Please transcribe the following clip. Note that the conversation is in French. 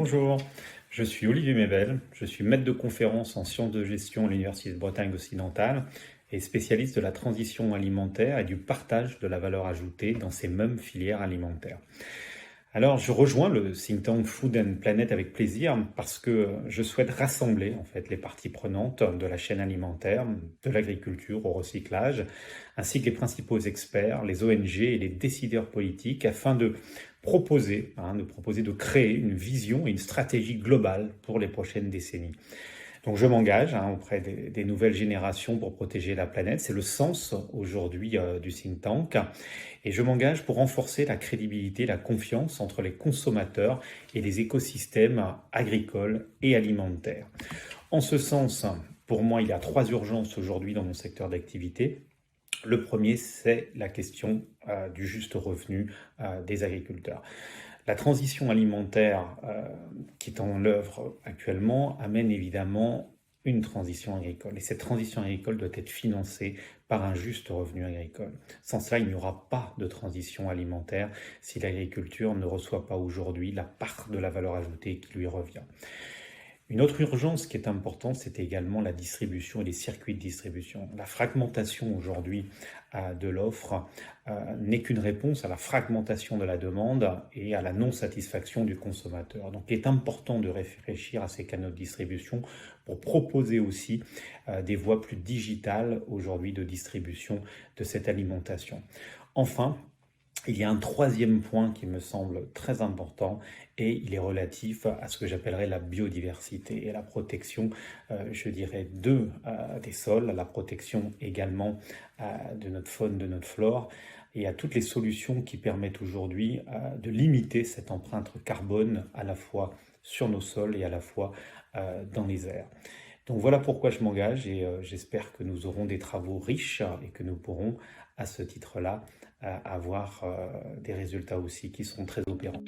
Bonjour, je suis Olivier Mével, je suis maître de conférence en sciences de gestion à l'Université de Bretagne occidentale et spécialiste de la transition alimentaire et du partage de la valeur ajoutée dans ces mêmes filières alimentaires. Alors, je rejoins le think tank Food and Planet avec plaisir parce que je souhaite rassembler en fait les parties prenantes de la chaîne alimentaire, de l'agriculture au recyclage, ainsi que les principaux experts, les ONG et les décideurs politiques afin de créer une vision et une stratégie globale pour les prochaines décennies. Donc je m'engage auprès des nouvelles générations pour protéger la planète. C'est le sens aujourd'hui du think tank. Et je m'engage pour renforcer la crédibilité, la confiance entre les consommateurs et les écosystèmes agricoles et alimentaires. En ce sens, pour moi, il y a trois urgences aujourd'hui dans mon secteur d'activité. Le premier, c'est la question du juste revenu des agriculteurs. La transition alimentaire qui est en œuvre actuellement amène évidemment une transition agricole. Et cette transition agricole doit être financée par un juste revenu agricole. Sans cela, il n'y aura pas de transition alimentaire si l'agriculture ne reçoit pas aujourd'hui la part de la valeur ajoutée qui lui revient. Une autre urgence qui est importante, c'est également la distribution et les circuits de distribution. La fragmentation aujourd'hui de l'offre n'est qu'une réponse à la fragmentation de la demande et à la non-satisfaction du consommateur. Donc il est important de réfléchir à ces canaux de distribution pour proposer aussi des voies plus digitales aujourd'hui de distribution de cette alimentation. Enfin, il y a un troisième point qui me semble très important et il est relatif à ce que j'appellerais la biodiversité et la protection, je dirais, des sols, la protection également de notre faune, de notre flore et à toutes les solutions qui permettent aujourd'hui de limiter cette empreinte carbone à la fois sur nos sols et à la fois dans les airs. Donc voilà pourquoi je m'engage et j'espère que nous aurons des travaux riches et que nous pourrons à ce titre-là avoir des résultats aussi qui seront très opérants.